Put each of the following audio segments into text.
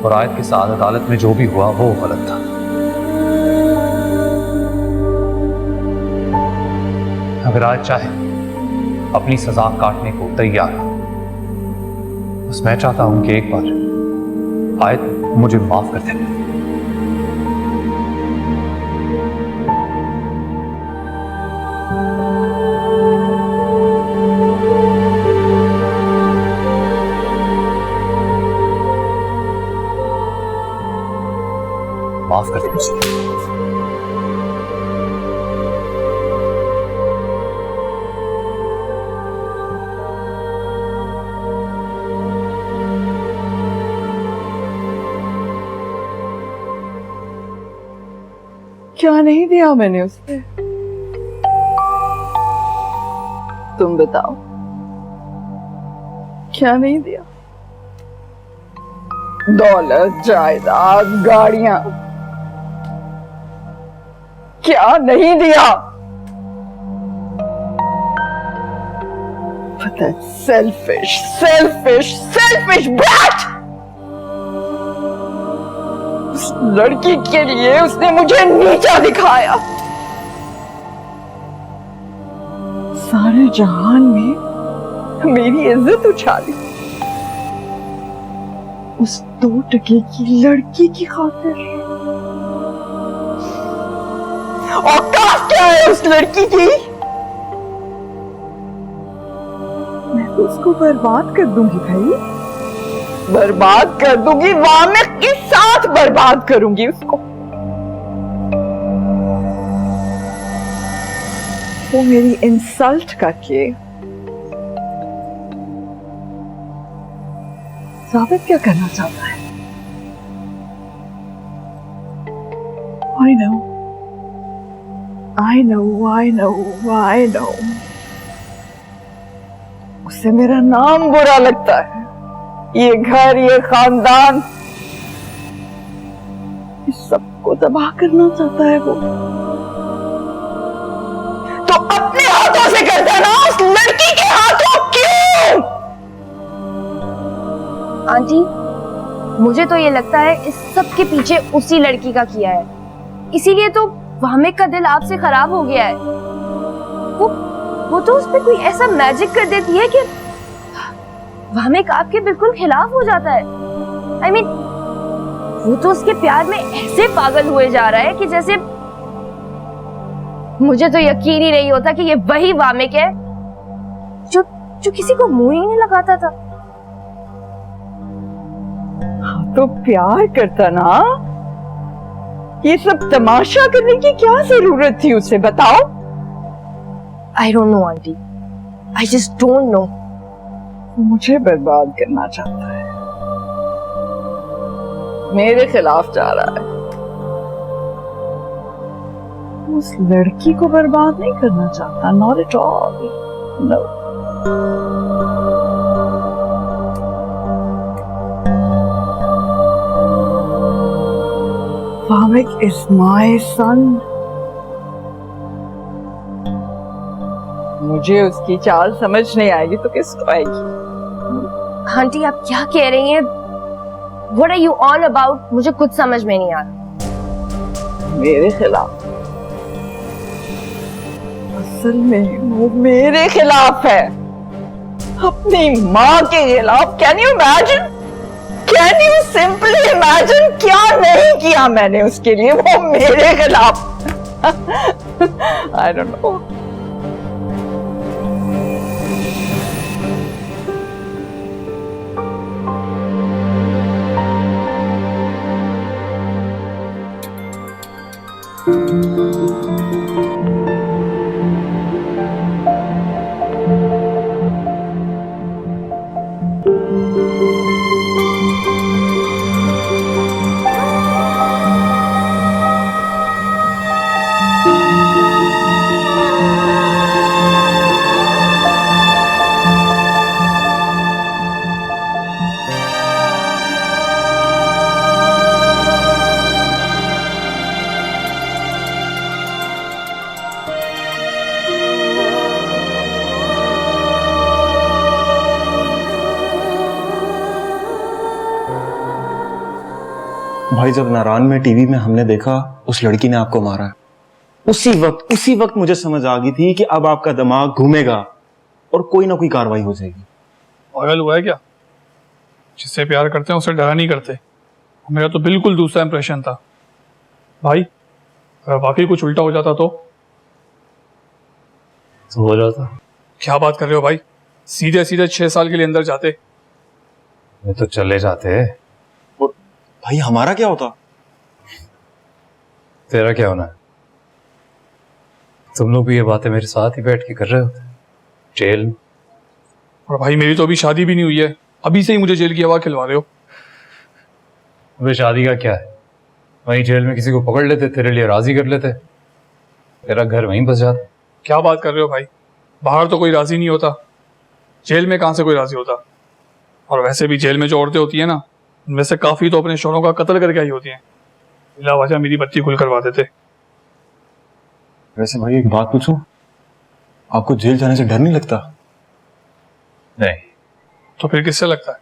और आयत के साथ अदालत में जो भी हुआ वो गलत था। अगर आयत चाहे अपनी सजा काटने को तैयार है, बस मैं चाहता हूं कि एक बार आयत मुझे माफ कर दे। माफ कर दे मुझे। क्या नहीं दिया मैंने उसे? तुम बताओ, क्या नहीं दिया? दौलत, जायदाद, गाड़ियां, क्या नहीं दिया? पता है, सेल्फिश सेल्फिश सेल्फिश ब्रैट! उस लड़की के लिए उसने मुझे नीचा दिखाया। सारे जहान में मेरी इज्जत उछाली उस 2 टके की लड़की की खातिर। औकात क्या है उस लड़की की? मैं तो उसको बर्बाद कर दूंगी भाई, बर्बाद कर दूंगी, वामिक के साथ बर्बाद करूंगी उसको। वो मेरी इंसल्ट करके साबित क्या करना चाहता है? I know, I know, I know, I know. उसे मेरा नाम बुरा लगता है, ये घर, ये खानदान, इस सबको तबाह करना चाहता है वो। तो अपने हाथों से करता ना, उस लड़की के हाथों क्यों? आंटी, मुझे तो ये लगता है इस सब के पीछे उसी लड़की का किया है, इसीलिए तो वामिक का दिल आपसे खराब हो गया है। वो तो उस पे कोई ऐसा मैजिक कर देती है कि वामिक आपके बिल्कुल खिलाफ हो जाता है। I mean, वो तो उसके प्यार में ऐसे पागल हुए जा रहा है कि जैसे मुझे तो यकीन ही नहीं होता कि ये वही वामिक है जो किसी को मुंह ही नहीं लगाता था। तो प्यार करता ना, ये सब तमाशा करने की क्या जरूरत थी उसे, बताओ? I don't know aunty, I just don't know। मुझे बर्बाद करना चाहता है, मेरे खिलाफ जा रहा है। उस लड़की को बर्बाद नहीं करना चाहता, not at all, no। Vamik is my son। मुझे उसकी चाल समझ नहीं आएगी तो किसको आएगी? आंटी, आप क्या कह रही हैं? What are you all about? मुझे कुछ समझ में नहीं आ रहा। मेरे खिलाफ, असल में वो मेरे खिलाफ है, अपनी माँ के खिलाफ। Can you imagine? Can you simply imagine क्या नहीं किया मैंने उसके लिए, वो मेरे खिलाफ। I don't know. भाई जब नारायण में टीवी में हमने देखा उस लड़की ने आपको मारा है, उसी वक्त मुझे समझ आ गई थी कि अब आपका दिमाग घूमेगा और कोई ना कोई कार्रवाई हो जाएगी। पागल हुआ है क्या? जिससे प्यार करते हैं उसे डरा नहीं करते। मेरा तो बिल्कुल दूसरा इंप्रेशन था भाई। अगर वाकई कुछ उल्टा हो जाता तो हो जाता। क्या बात कर रहे हो भाई? सीधे सीधे 6 साल के लिए अंदर जाते। ये तो चले जाते। भाई हमारा क्या होता? तेरा क्या होना है? तुम लोग भी ये बातें मेरे साथ ही बैठ के कर रहे होते जेल में। और भाई मेरी तो अभी शादी भी नहीं हुई है, अभी से ही मुझे जेल की हवा खिलवा रहे हो। अबे शादी का क्या है? वहीं जेल में किसी को पकड़ लेते, तेरे लिए राजी कर लेते, तेरा घर वहीं बस जाता। क्या बात कर रहे हो भाई? बाहर तो कोई राजी नहीं होता, जेल में कहां से कोई राजी होता? और वैसे भी जेल में जो औरतें होती है ना, उनमें से काफी तो अपने शोरों का कत्ल करके आई होती हैं। बिला वजह मेरी बत्ती खुल करवा देते। वैसे भाई एक बात पूछूं, आपको जेल जाने से डर नहीं लगता? नहीं। तो फिर किससे लगता है?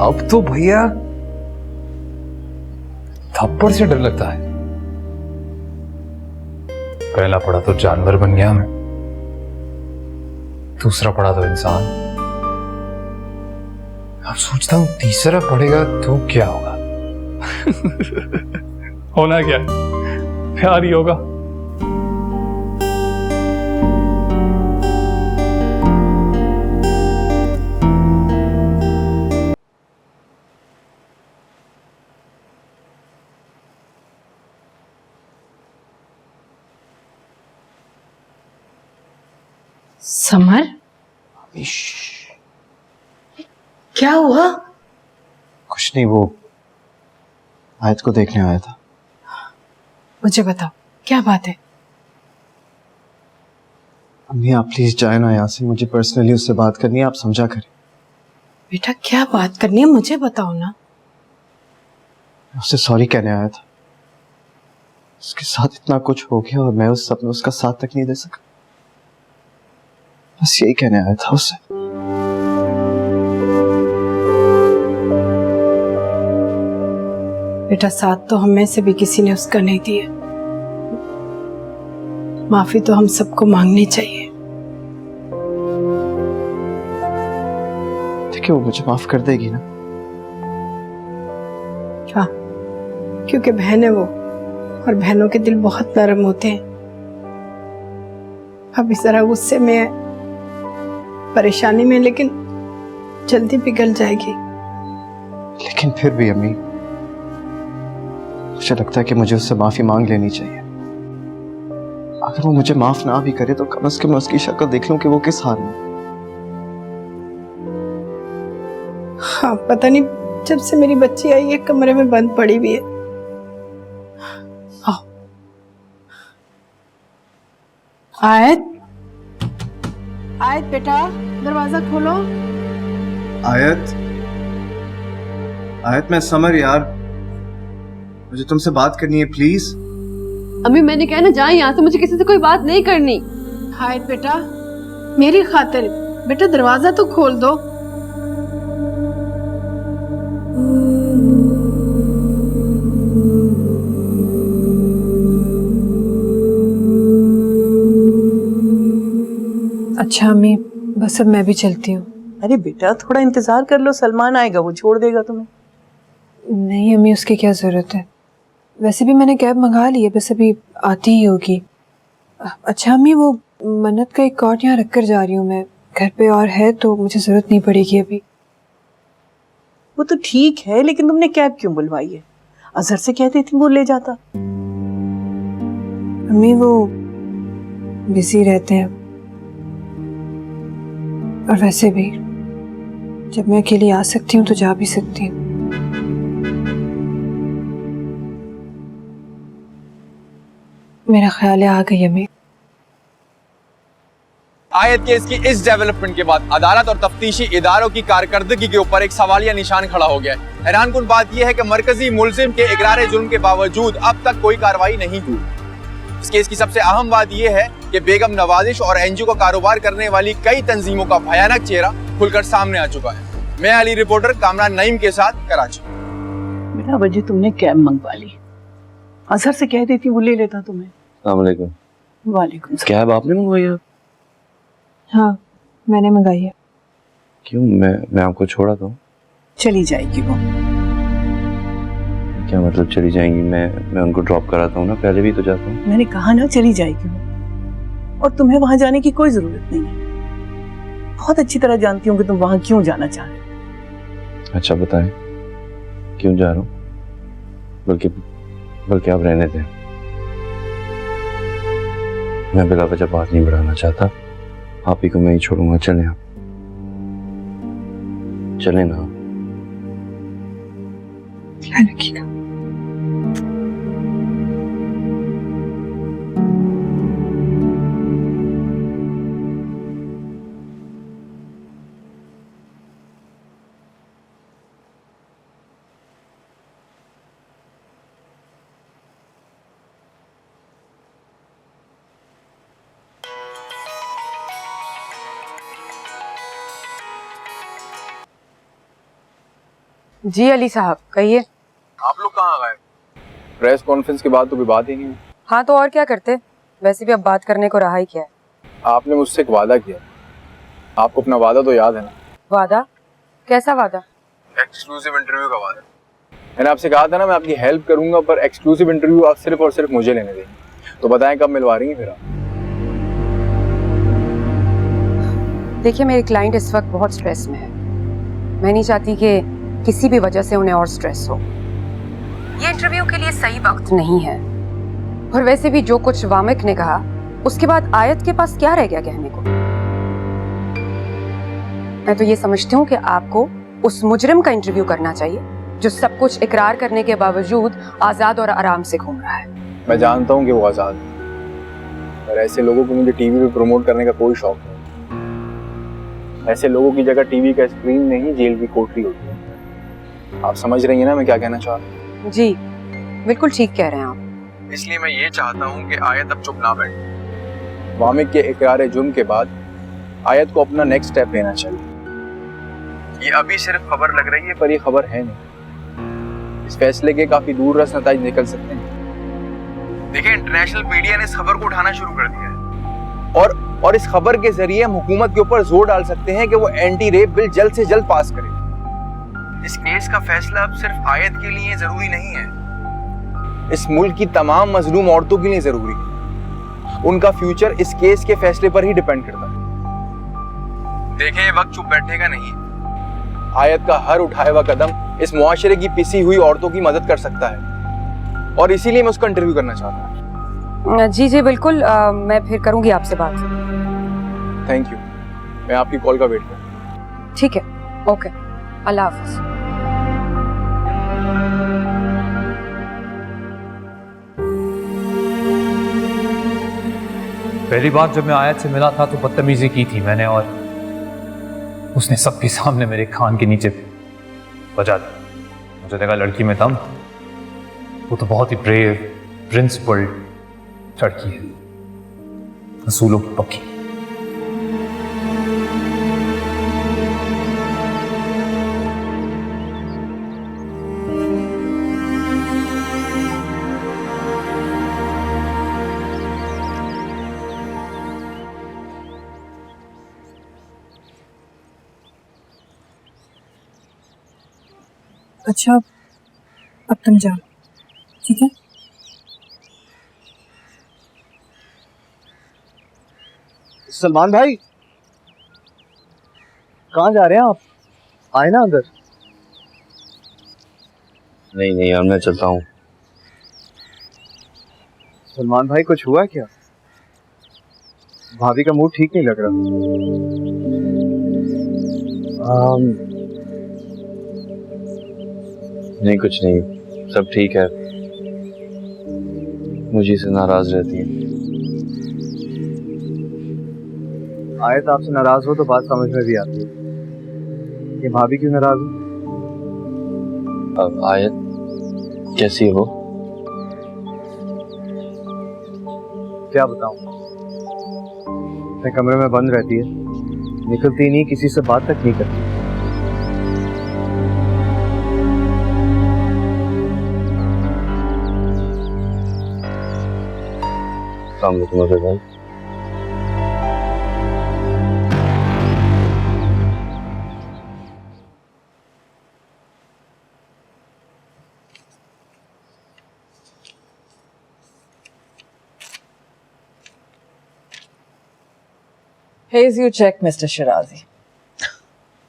अब तो भैया थप्पड़ से डर लगता है। पहला पड़ा तो जानवर बन गया मैं, दूसरा पड़ा तो इंसान, अब सोचता हूं तीसरा पड़ेगा तो क्या होगा। होना क्या? प्यार ही होगा। समर, क्या हुआ? कुछ नहीं, वो आयत को देखने आया था। मुझे बताओ क्या बात है? अम्मी आप प्लीज जाए ना यहाँ से, मुझे पर्सनली उससे बात करनी है, आप समझा करें। बेटा क्या बात करनी है मुझे बताओ ना। उससे सॉरी कहने आया था, उसके साथ इतना कुछ हो गया और मैं उस सब में उसका साथ तक नहीं दे सका। बस यही कहने आया था उससे। बेटा साथ तो हमें से भी किसी ने उसका नहीं दिया, माफी तो हम सबको मांगनी चाहिए। ठीक है, वो मुझे माफ कर देगी ना? हाँ, क्योंकि बहन है वो, और बहनों के दिल बहुत नरम होते हैं। अब इस तरह गुस्से में है, परेशानी में, लेकिन जल्दी पिघल जाएगी। लेकिन फिर भी अम्मी, मुझे लगता है कि मुझे उससे माफी मांग लेनी चाहिए। अगर वो मुझे माफ ना भी करे तो कम से कम उसकी शक्ल देख लूं कि वो किस हाल में। हाँ, पता नहीं जब से मेरी बच्ची आई है कमरे में बंद पड़ी हुई है। आओ। आयत, आयत बेटा दरवाजा खोलो। आयत, आयत मैं समर यार, मुझे तुमसे बात करनी है प्लीज। अम्मी मैंने कहा ना जाए यहाँ से, मुझे किसी से कोई बात नहीं करनी। आयत बेटा मेरी खातिर बेटा दरवाजा तो खोल दो। अच्छा अम्मी, बस अब मैं भी चलती हूँ। अरे बेटा थोड़ा इंतजार कर लो, सलमान आएगा, वो छोड़ देगा तुम्हें। नहीं अम्मी, उसकी क्या जरूरत है? वैसे भी मैंने कैब मंगा ली है, बस अभी आती ही होगी। अच्छा अम्मी, वो मन्नत का एक कॉट यहाँ रख कर जा रही हूँ मैं, घर पे और है तो मुझे जरूरत नहीं पड़ेगी अभी। वो तो ठीक है, लेकिन तुमने कैब क्यों बुलवाई है? अजहर से कहती थी वो ले जाता। अम्मी वो बिजी रहते हैं, और वैसे भी जब मैं अकेली आ सकती हूँ तो जा भी सकती हूँ। मेरा ख्याल है आ गई अम्मी। आयत केस की इस डेवलपमेंट के बाद अदालत और तफ्तीशी इदारों की कारकर्दगी के ऊपर एक सवालिया निशान खड़ा हो गया है। हैरानकुन बात यह है कि मरकजी मुलजिम के इकरार जुर्म के बावजूद अब तक कोई कार्रवाई नहीं हुई। इस केस की सबसे अहम बात यह है कि बेगम नवाजिश और एनजीओ का कारोबार करने वाली कई तंजीमों का भयानक चेहरा खुलकर सामने आ चुका है। मैं अली रिपोर्टर कामरान नईम के साथ कराची। बेटा वजह तुमने कैब मंगवा ली, अजहर से कह देती वो ले लेता तुम्हें। अस्सलामुअलैकुम। वालेकुम सलाम। कैब आपने मंगवाई है? हाँ मैंने मंगाई है। क्यों? मैं आपको छोड़ा था। चली जाएगी वो। क्या मतलब चली जाएंगी? मैं उनको ड्रॉप कराता हूँ ना, पहले भी तो जाता हूँ। मैंने कहा ना चली जाएगी वो, और तुम्हें वहां जाने की कोई जरूरत नहीं है। बहुत अच्छी तरह जानती हूँ कि तुम वहां क्यों जाना चाह रहे हो। अच्छा बताएं क्यों जा रहा हूँ? बल्कि आप रहने दें, मैं बिला वजह बात नहीं बढ़ाना चाहता। आप ही को मैं ही छोड़ूंगा। चलें आप, चलें ना। ध्यान रखिएगा। जी अली साहब कहिए। आप लोग कहाँ गए? प्रेस कॉन्फ्रेंस के बाद तो कोई बात ही नहीं हुई। हाँ तो और क्या करते, वैसे भी अब बात करने को रहा ही क्या है। आपने मुझसे एक वादा किया, आपको अपना वादा तो याद है ना? वादा? कैसा वादा? एक्सक्लूसिव इंटरव्यू का वादा। मैंने आपसे कहा था ना मैं आपकी हेल्प करूंगा, पर एक्सक्लूसिव इंटरव्यू आप सिर्फ और सिर्फ मुझे लेने देंगे। तो बताएं कब मिलवा रही हैं फिर आप? देखिए मेरे क्लाइंट इस वक्त बहुत स्ट्रेस में है, मैं नहीं चाहती कि किसी भी वजह से उन्हें और स्ट्रेस हो। ये इंटरव्यू के लिए सही वक्त नहीं है, और वैसे भी जो कुछ वामिक ने कहा उसके बाद आयत के पास क्या रह गया कहने को। मैं तो ये समझती हूँ कि आपको उस मुजरिम का इंटरव्यू करना चाहिए जो सब कुछ इकरार करने के बावजूद आजाद और आराम से घूम रहा है। मैं जानता हूँ कि वो आजाद है, पर ऐसे लोगों को मुझे टीवी पे प्रमोट करने का कोई शौक नहीं। ऐसे लोगों की जगह टीवी का स्क्रीन नहीं जेल की कोठरी होती है। आप समझ रही हैं ना मैं क्या कहना चाह रहा हूँ? जी बिल्कुल ठीक कह रहे हैं आप। इसलिए मैं ये चाहता हूँ कि आयत अब चुप ना बैठे। वामिक के इकरार जुर्म के बाद आयत को अपना नेक्स्ट स्टेप लेना चाहिए। ये अभी सिर्फ खबर लग रही है, पर ये खबर है नहीं। इस फैसले के काफी दूर रस नतीजे निकल सकते हैं। देखिए इंटरनेशनल मीडिया ने इस खबर को उठाना शुरू कर दिया है, और इस खबर के जरिए हम हुकूमत के ऊपर जोर डाल सकते हैं कि वो एंटी रेप बिल जल्द से जल्द पास करे। इस केस का फैसला अब सिर्फ आयत के लिए जरूरी नहीं है, इस मुल्क की तमाम मजलूम औरतों के लिए जरूरी है। उनका फ्यूचर इस केस के फैसले पर ही डिपेंड करता है। देखें ये वक्त चुप बैठेगा नहीं। आयत का हर उठाया हुआ कदम इस मुआशरे की पिसी हुई औरतों की मदद कर सकता है, और इसीलिए मैं उसका इंटरव्यू करना चाहता हूँ। जी जी बिल्कुल, मैं फिर करूंगी आपसे बात। थैंक यू, मैं आपकी कॉल का वेट करूँ। ठीक है, ओके, अल्लाह हाफिज। पहली बार जब मैं आयत से मिला था तो बदतमीजी की थी मैंने, और उसने सबके सामने मेरे कान के नीचे बजा दी। मुझे लगा लड़की में दम। वो तो बहुत ही ब्रेव, प्रिंसिपल्ड लड़की है, असूलों की पक्की। अच्छा अब तुम जाओ, ठीक है? सलमान भाई कहाँ जा रहे हैं आप? आए ना अंदर। नहीं यार मैं चलता हूँ। सलमान भाई कुछ हुआ क्या? भाभी का मूड ठीक नहीं लग रहा। नहीं कुछ नहीं, सब ठीक है। मुझे से नाराज रहती है। आयत आपसे नाराज हो तो बात समझ में भी आती है, ये भाभी क्यों नाराज हो? अब आयत कैसी हो? क्या बताऊं, अपने कमरे में बंद रहती है, निकलती नहीं, किसी से बात तक नहीं करती। अस्सलाम वालेकुम अजय भाई। Here's your check, Mr. Shirazi.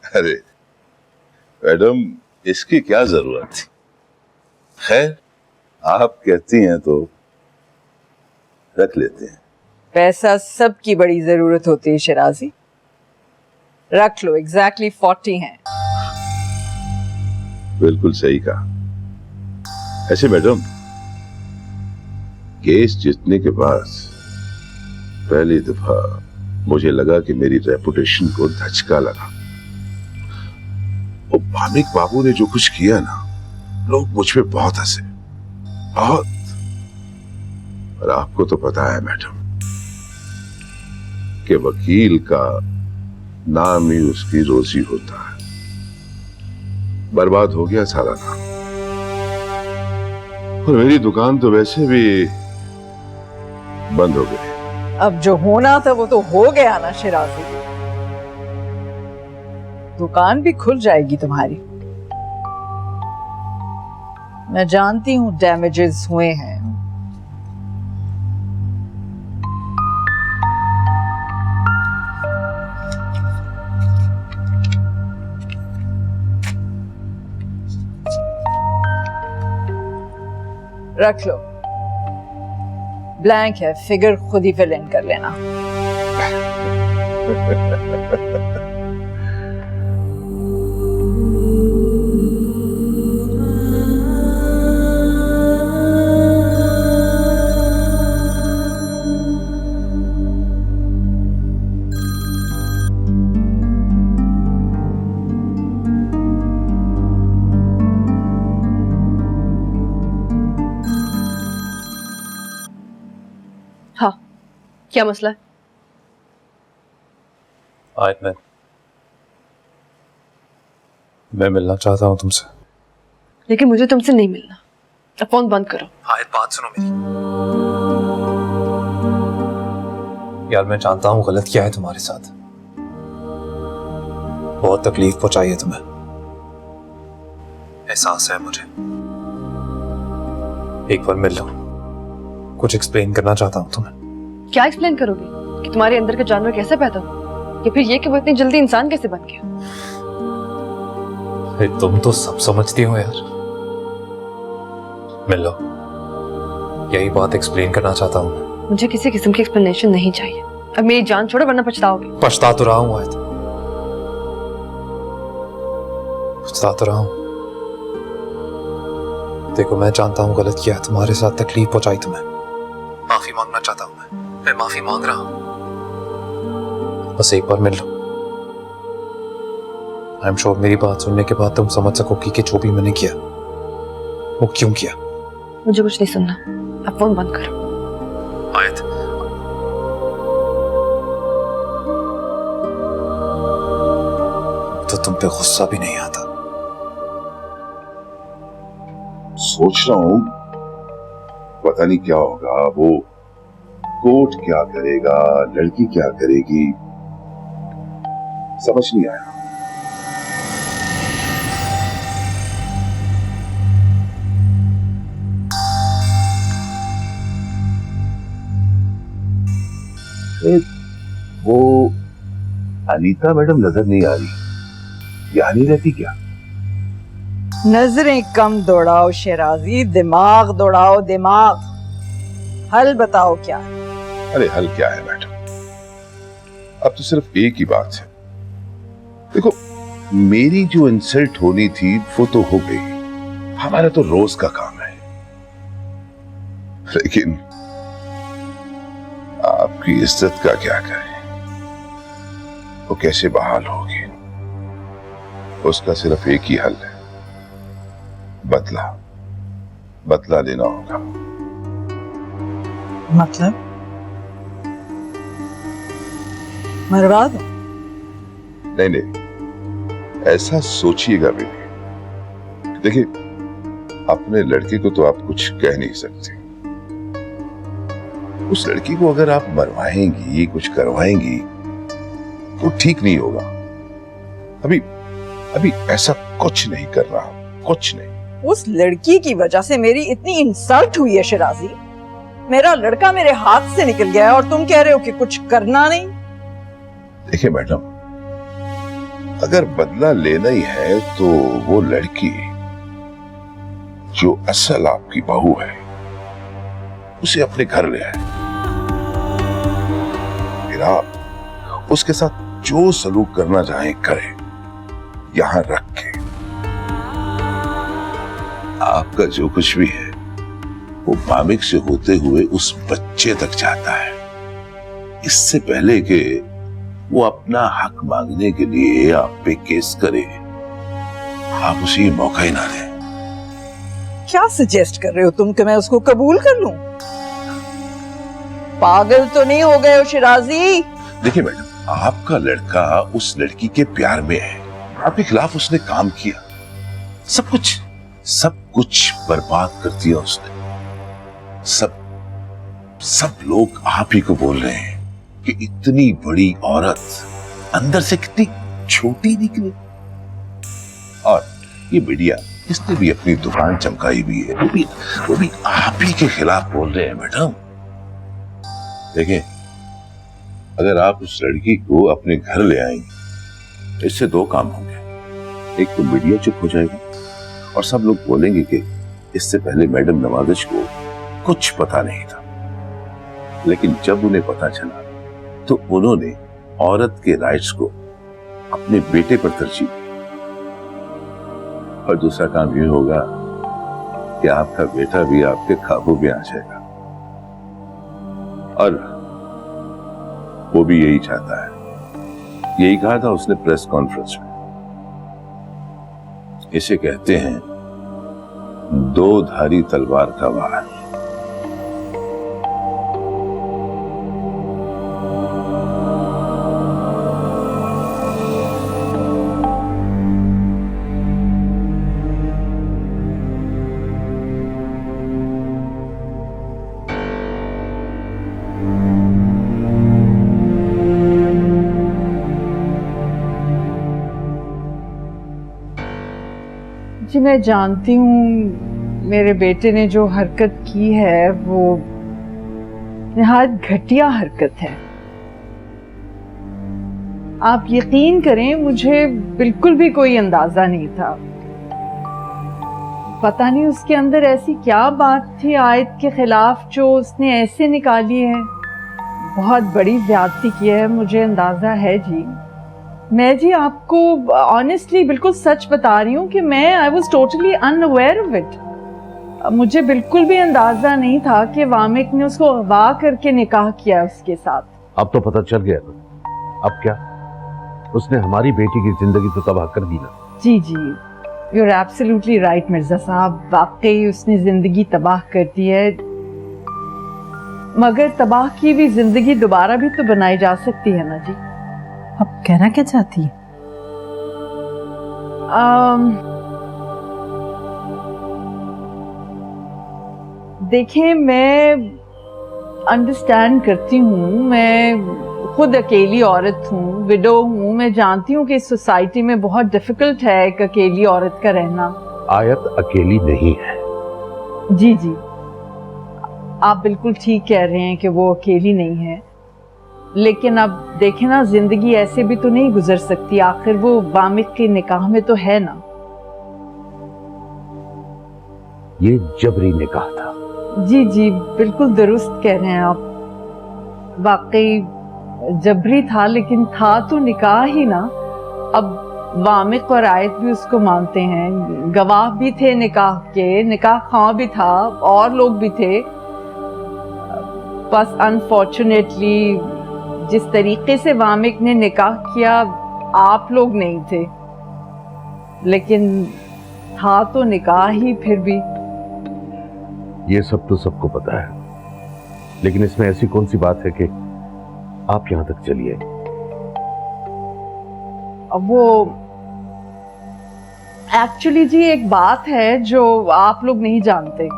अरे मैडम, इसकी क्या जरूरत थी? खैर, आप कहती हैं तो रख लेते हैं। पैसा सबकी बड़ी जरूरत होती है शिराजी। रख लो, एग्जैक्टली 40 हैं। बिल्कुल सही कहा। ऐसे मैडम, केस जीतने के बाद पहली दफा मुझे लगा कि मेरी रेपुटेशन को धचका लगा। और भामिक बाबू ने जो कुछ किया ना, लोग मुझ पे बहुत हंसे, बहुत। और आपको तो पता है मैडम कि वकील का नाम ही उसकी रोजी होता है। बर्बाद हो गया सारा नाम, और मेरी दुकान तो वैसे भी बंद हो गई। अब जो होना था वो तो हो गया ना शिराजी। दुकान भी खुल जाएगी तुम्हारी। मैं जानती हूं डैमेजेस हुए हैं। रख लो, ब्लैंक है, फिगर खुद ही फिल इन कर लेना। हाँ, क्या मसला है? आयत, मैं मिलना चाहता हूँ तुमसे। लेकिन मुझे तुमसे नहीं मिलना। अब फोन बंद करो। आयत, बात सुनो मेरी। यार, मैं जानता हूँ गलत किया है तुम्हारे साथ, बहुत तकलीफ पहुंचाई है तुम्हें, एहसास है मुझे। एक बार मिल लो, कुछ एक्सप्लेन करना चाहता हूँ तुम्हें। क्या एक्सप्लेन करोगे? कि तुम्हारे अंदर का जानवर कैसे पैदा हुआ, या फिर ये कि वो इतनी जल्दी इंसान कैसे बन गया? तुम तो सब समझती हो यार। मिल लो, यही बात एक्सप्लेन करना चाहता हूँ मैं। मुझे किसी किस्म की एक्सप्लेनेशन नहीं चाहिए। अब मेरी जान छोड़ो वरना पछताओगे। पछता तो रहा हूँ आयत, पछता तो रहा हूँ। देखो, मैं जानता हूँ गलत किया, तुम्हारे साथ तकलीफ पहुंचाई तुम्हें। माफी मांगना चाहता हूँ मैं माफी मांग रहा हूँ। बस एक बार मिल लो। आई एम श्योर मेरी बात सुनने के बाद तुम समझ सकोगी कि जो भी मैंने किया वो क्यों किया। मुझे कुछ नहीं सुनना, अब फोन बंद करो। आयत, तो तुम पे गुस्सा भी नहीं आता। सोच रहा हूं पता नहीं क्या होगा, वो कोर्ट क्या करेगा, लड़की क्या करेगी, समझ नहीं आया। वो अनीता मैडम नजर नहीं आ रही, यहाँ नहीं रहती क्या? नजरें कम दौड़ाओ शिराजी, दिमाग दौड़ाओ, दिमाग। हल बताओ क्या है? अरे हल क्या है मैडम, अब तो सिर्फ एक ही बात है। देखो, मेरी जो इंसल्ट होनी थी वो तो हो गई, हमारा तो रोज का काम है। लेकिन आपकी इज्जत का क्या करें, वो कैसे बहाल होगी? उसका सिर्फ एक ही हल है, बदला। बदला लेना होगा। मतलब मरवा दो? नहीं नहीं, ऐसा सोचिएगा भी नहीं। देखिए, अपने लड़के को तो आप कुछ कह नहीं सकते, उस लड़की को अगर आप मरवाएंगी, कुछ करवाएंगी तो ठीक नहीं होगा। अभी अभी ऐसा कुछ नहीं कर रहा, कुछ नहीं। उस लड़की की वजह से मेरी इतनी इंसल्ट हुई है शिराजी। मेरा लड़का मेरे हाथ से निकल गया है और तुम कह रहे हो कि कुछ करना नहीं। देखिए मैडम, अगर बदला लेना ही है तो वो लड़की जो असल आपकी बहू है उसे अपने घर ले आए, फिर आप उसके साथ जो सलूक करना चाहें करें, यहां रख के। आपका जो कुछ भी है वो मामिक से होते हुए उस बच्चे तक जाता है, इससे पहले कि वो अपना हक मांगने के लिए आप पे केस करे। आप उसे मौका ही ना दें। क्या सजेस्ट कर रहे हो तुम कि मैं उसको कबूल कर लूं? पागल तो नहीं हो गए हो शिराजी? देखिए मैडम, आपका लड़का उस लड़की के प्यार में है, आपके खिलाफ उसने काम किया, सब कुछ बर्बाद कर दिया उसने। सब लोग आप ही को बोल रहे हैं कि इतनी बड़ी औरत अंदर से कितनी छोटी निकली। और ये मीडिया, इसने भी अपनी दुकान चमकाई भी है, वो भी आप ही के खिलाफ बोल रहे हैं मैडम। देखिए, अगर आप उस लड़की को अपने घर ले आएंगे, इससे दो काम होंगे। एक तो मीडिया चुप हो जाएगा और सब लोग बोलेंगे कि इससे पहले मैडम नवाजिश को कुछ पता नहीं था, लेकिन जब उन्हें पता चला तो उन्होंने औरत के राइट्स को अपने बेटे पर तरजीह दी। और दूसरा काम यह होगा कि आपका बेटा भी आपके काबू में आ जाएगा, और वो भी यही चाहता है। यही कहा था उसने प्रेस कॉन्फ्रेंस में। इसे कहते हैं दो धारी तलवार का वार। जी मैं जानती हूँ मेरे बेटे ने जो हरकत की है वो निहायत घटिया हरकत है। आप यकीन करें, मुझे बिल्कुल भी कोई अंदाजा नहीं था। पता नहीं उसके अंदर ऐसी क्या बात थी आयत के खिलाफ जो उसने ऐसे निकाली है। बहुत बड़ी ज्यादती की है, मुझे अंदाजा है जी। मैं जी आपको ऑनेस्टली बिल्कुल सच बता रही हूँ कि I was totally unaware of it. मुझे बिल्कुल भी अंदाजा नहीं था कि वामिक ने उसको अगवा करके निकाह किया उसके साथ। अब तो पता चल गया ना, अब क्या? उसने हमारी बेटी की जिंदगी तो तबाह कर दी ना। जी जी, you are absolutely right Mirza साहब, वाकई उसने जिंदगी तबाह कर दी है। मगर तबाह की हुई जिंदगी दोबारा भी तो बनाई जा सकती है ना जी। अब कहना क्या चाहती है? देखें, मैं अंडरस्टैंड करती हूँ, मैं खुद अकेली औरत हूँ, विडो हूँ। मैं जानती हूँ कि इस सोसाइटी में बहुत डिफिकल्ट है एक अकेली औरत का रहना। आयत अकेली नहीं है। जी जी, आप बिल्कुल ठीक कह रहे हैं कि वो अकेली नहीं है, लेकिन अब देखें ना, जिंदगी ऐसे भी तो नहीं गुजर सकती। आखिर वो वामिक के निकाह में तो है ना। ये जबरी निकाह था। जी जी, बिल्कुल दुरुस्त कह रहे हैं आप। वाकई जबरी था, लेकिन था तो निकाह ही ना। अब वामिक और आयत भी उसको मानते हैं, गवाह भी थे निकाह के, निकाह खां भी था, और लोग भी थे। बस अनफॉर्चुनेटली जिस तरीके से वामिक ने निकाह किया, आप लोग नहीं थे, लेकिन था तो निकाह ही फिर भी। ये सब तो सबको पता है, लेकिन इसमें ऐसी कौन सी बात है कि आप यहां तक चलिए? अब वो एक्चुअली जी एक बात है जो आप लोग नहीं जानते।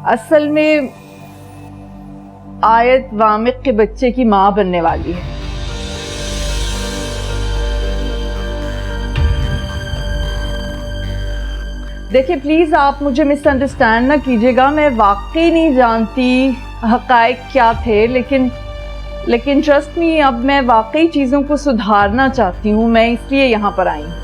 असल में आयत वामिक के बच्चे की माँ बनने वाली है। देखिए प्लीज आप मुझे मिसअंडरस्टैंड ना कीजिएगा, मैं वाकई नहीं जानती हकायक क्या थे, लेकिन ट्रस्ट मी अब मैं वाकई चीजों को सुधारना चाहती हूँ, मैं इसलिए यहाँ पर आई हूँ।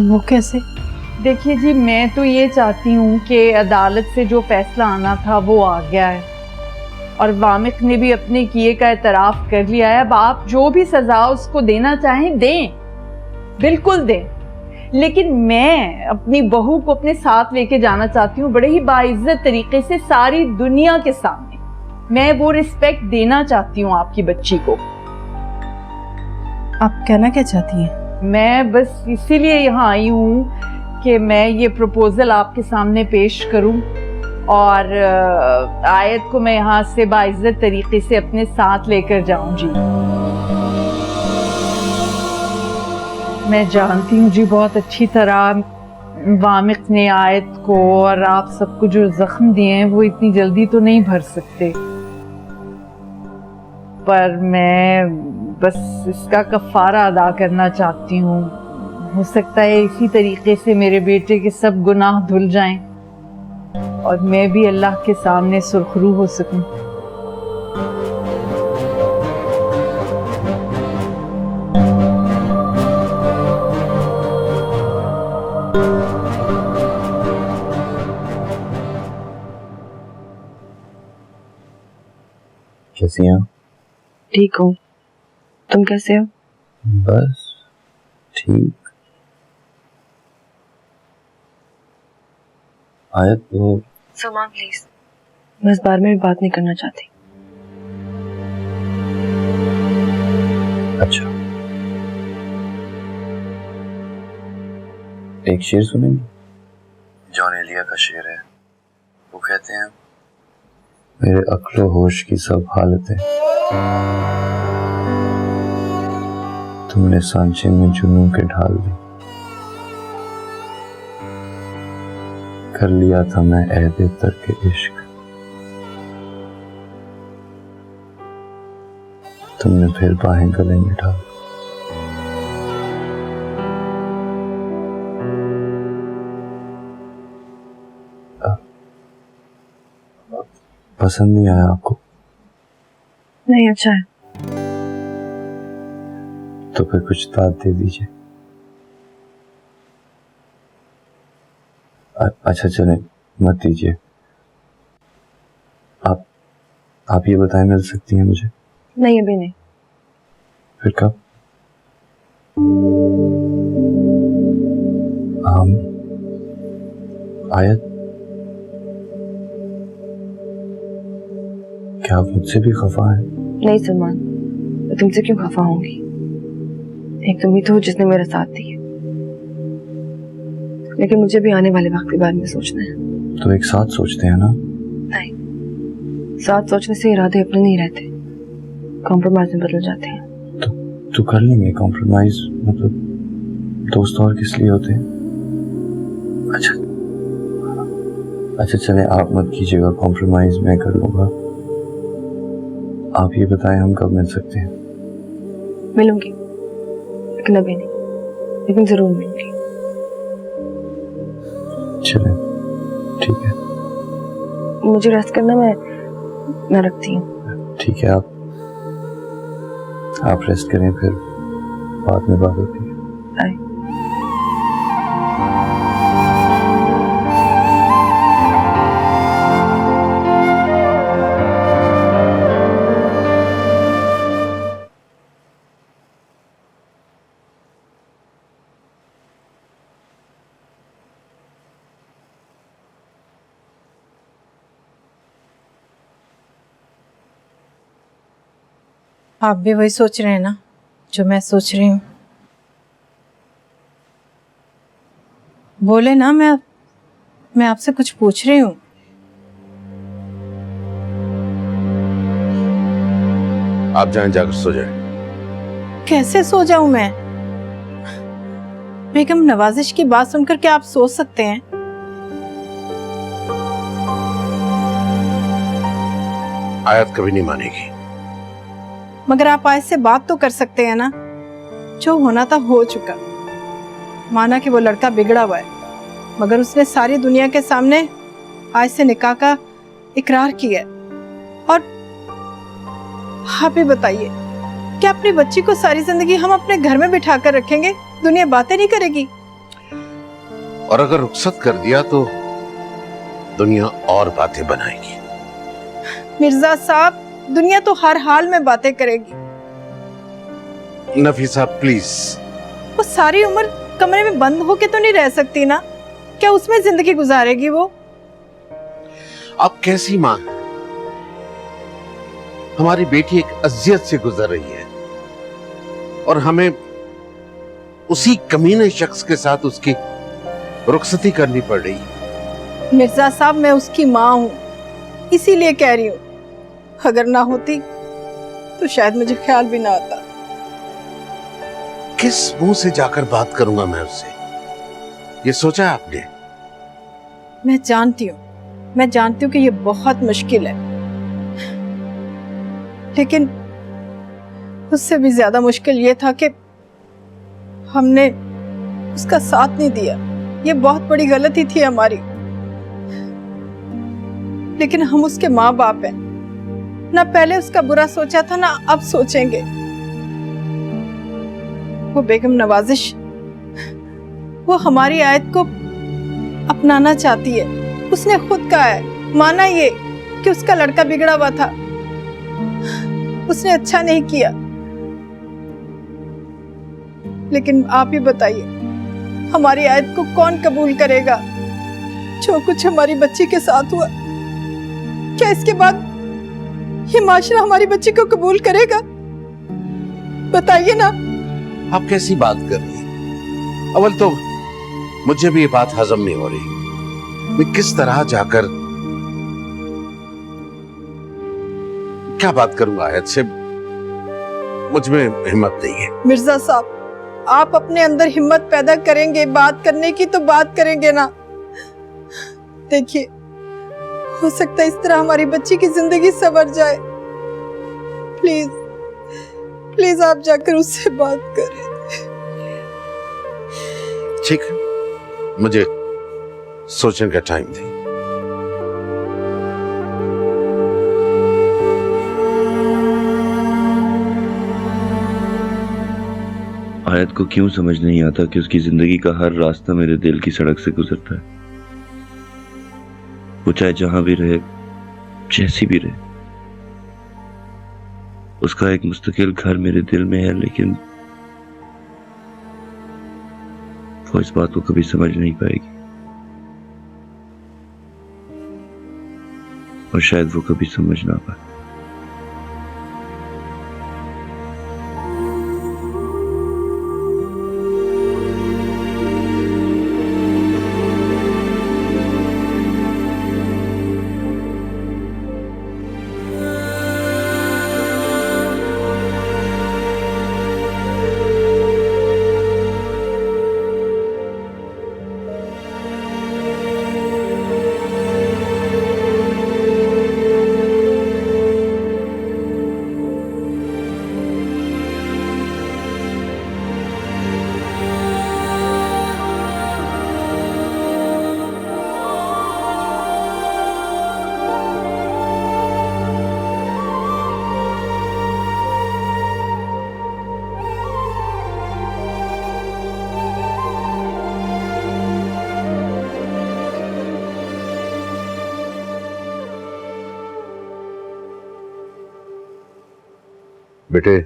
वो कैसे? देखिए जी, मैं तो ये चाहती हूँ कि अदालत से जो फैसला आना था वो आ गया है और वामिक ने भी अपने किए का एतराफ़ कर लिया है। अब आप जो भी सजा उसको देना चाहें दें, बिल्कुल दें, लेकिन मैं अपनी बहू को अपने साथ लेके जाना चाहती हूँ बड़े ही बाइज्जत तरीके से सारी दुनिया के सामने। मैं वो रिस्पेक्ट देना चाहती हूँ आपकी बच्ची को। आप कहना क्या चाहती हैं? मैं बस इसीलिए यहाँ आई हूँ कि मैं ये प्रपोजल आपके सामने पेश करूँ और आयत को मैं यहाँ से बाइज्जत तरीके से अपने साथ लेकर जाऊँ। जी मैं जानती हूँ जी बहुत अच्छी तरह वामिक ने आयत को और आप सबको जो जख्म दिए हैं वो इतनी जल्दी तो नहीं भर सकते, पर मैं बस इसका कफ़ारा अदा करना चाहती हूँ। हो सकता है इसी तरीके से मेरे बेटे के सब गुनाह धुल जाएं और मैं भी अल्लाह के सामने सुरखरू हो सकूं। कैसी हैं? ठीक हूँ, तुम कैसे हो? बस ठीक। आयत वो सलमान प्लीज, मैं इस बारे में भी बात नहीं करना चाहती। अच्छा, एक शेर सुनेंगे? जॉन एलिया का शेर है, वो कहते हैं मेरे अक्लो होश की सब हालतें तुमने सांचे में जुनून के ढाल दी, कर लिया था मैं ऐदे तरके इश्क, तुमने फिर बाहें गले में ढाल। पसंद नहीं आया आपको? नहीं, अच्छा है। तो फिर कुछ दाद दे दीजिए। अच्छा चले, मत दीजिए। आप ये बताएं, मिल सकती हैं मुझे? नहीं, अभी नहीं। फिर कब? आयत, क्या आप मुझसे भी खफा हैं? नहीं सलमान, मैं तुमसे क्यों खफा होंगी? एक तुम ही तो हो जिसने मेरा साथ दिया, लेकिन मुझे भी आने वाले वक्त के बारे में सोचना है। तो एक साथ सोचते हैं ना? नहीं, साथ सोचने से इरादे अपने नहीं रहते, कॉम्प्रोमाइज में बदल जाते हैं। तो कर लेंगे कॉम्प्रोमाइज, मतलब दोस्त और किस लिए होते हैं? अच्छा चले, आप मत कीजिएगा कॉम्प्रोमाइज, मैं कर लूंगा। आप ये बताएं हम कब मिल सकते हैं? मिलूंगी, लेकिन अभी नहीं, लेकिन जरूर मिलूंगी। चले, ठीक है। मुझे रेस्ट करना, मैं रखती हूँ। ठीक है, आप रेस्ट करें, फिर बाद में बात होती है। बाय। आप भी वही सोच रहे हैं ना जो मैं सोच रही हूँ? बोले ना, मैं आपसे कुछ पूछ रही हूँ। आप जाएं, जाकर सो जाएं। कैसे सो जाऊं मैं? बेगम नवाजिश की बात सुनकर क्या आप सोच सकते हैं? आयत कभी नहीं मानेगी। मगर आप आयत से बात तो कर सकते हैं ना। जो होना था हो चुका। माना कि वो लड़का बिगड़ा हुआ है, मगर उसने सारी दुनिया के सामने आयत से निकाह का इकरार किया है। और आप ही बताइए, क्या अपनी बच्ची को सारी जिंदगी हम अपने घर में बिठा कर रखेंगे? दुनिया बातें नहीं करेगी? और अगर रुखसत कर दिया तो दुनिया और बातें बनाएगी। मिर्जा साहब, दुनिया तो हर हाल में बातें करेगी। नफीसा प्लीज। वो सारी उम्र कमरे में बंद होके तो नहीं रह सकती ना? क्या उसमें जिंदगी गुजारेगी वो? अब कैसी मां? हमारी बेटी एक अजियत से गुजर रही है और हमें उसी कमीने शख्स के साथ उसकी रुखसती करनी पड़ रही है। मिर्जा साहब, मैं उसकी माँ हूँ, इसीलिए कह रही हूँ। अगर ना होती तो शायद मुझे ख्याल भी ना आता। किस मुंह से जाकर बात करूंगा मैं उससे? ये सोचा आपने? मैं जानती हूँ कि ये बहुत मुश्किल है, लेकिन उससे भी ज्यादा मुश्किल ये था कि हमने उसका साथ नहीं दिया। ये बहुत बड़ी गलती थी हमारी, लेकिन हम उसके माँ बाप हैं। ना पहले उसका बुरा सोचा था, ना अब सोचेंगे। वो बेगम नवाजिश, वो हमारी आयत को अपनाना चाहती है। उसने खुद कहा है, माना ये कि उसका लड़का बिगड़ा हुआ था, उसने अच्छा नहीं किया। लेकिन आप ही बताइए, हमारी आयत को कौन कबूल करेगा? जो कुछ हमारी बच्ची के साथ हुआ, क्या इसके बाद ये माशरा हमारी बच्ची को कबूल करेगा? बताइए ना। आप कैसी बात कर रही हैं? अव्वल तो मुझे भी ये बात हजम नहीं हो रही। मैं किस तरह जाकर क्या बात करूंगा आयत से? मुझ में हिम्मत नहीं है। मिर्जा साहब, आप अपने अंदर हिम्मत पैदा करेंगे, बात करने की तो बात करेंगे ना। देखिए, हो सकता है इस तरह हमारी बच्ची की जिंदगी संवर जाए। प्लीज प्लीज आप जाकर उससे बात करें। ठीक है, मुझे सोचने का टाइम दे। आयत को क्यों समझ नहीं आता कि उसकी जिंदगी का हर रास्ता मेरे दिल की सड़क से गुजरता है। वो चाहे जहां भी रहे, जैसी भी रहे, उसका एक मुस्तकिल घर मेरे दिल में है, लेकिन वो इस बात को कभी समझ नहीं पाएगी और शायद वो कभी समझ ना पाए। बेटे,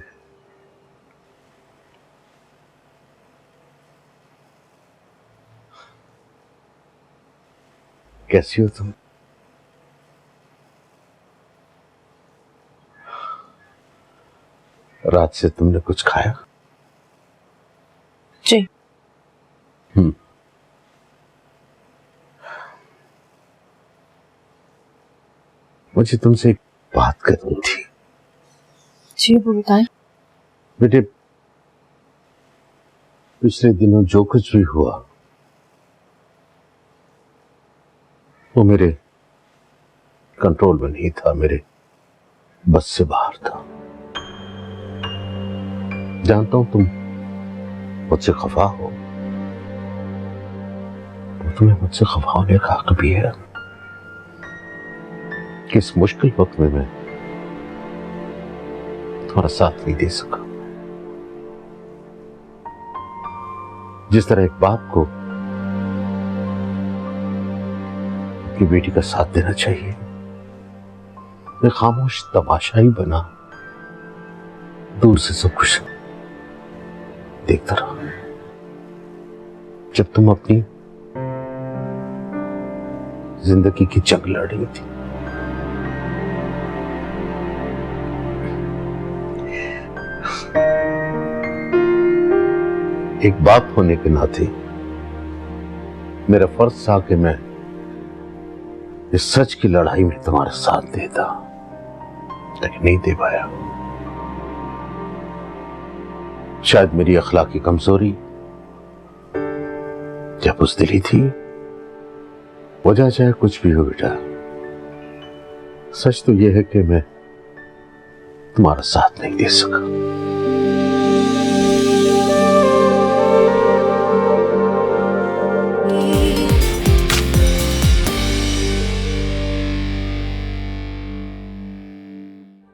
कैसी हो तुम? रात से तुमने कुछ खाया? जी। मुझे तुमसे एक बात करनी थी। जी, वो बताएं। बेटे, पिछले दिनों जो कुछ भी हुआ वो मेरे कंट्रोल में नहीं था, मेरे बस से बाहर था। जानता हूं तुम मुझसे खफा हो, तो तुम्हें मुझसे खफा होने का हक भी है कि इस मुश्किल वक्त में मैं तुम्हारा साथ नहीं दे सका। जिस तरह एक बाप को अपनी बेटी का साथ देना चाहिए, मैं खामोश तमाशाई बना दूर से सब कुछ देखता रहा। जब तुम अपनी जिंदगी की जंग लड़ रही थी, एक बाप होने के नाते मेरा फर्ज था कि मैं इस सच की लड़ाई में तुम्हारा साथ देता, लेकिन नहीं दे पाया। शायद मेरी अखलाकी कमजोरी या बुज़दिली थी, वजह चाहे कुछ भी हो बेटा, सच तो यह है कि मैं तुम्हारा साथ नहीं दे सका।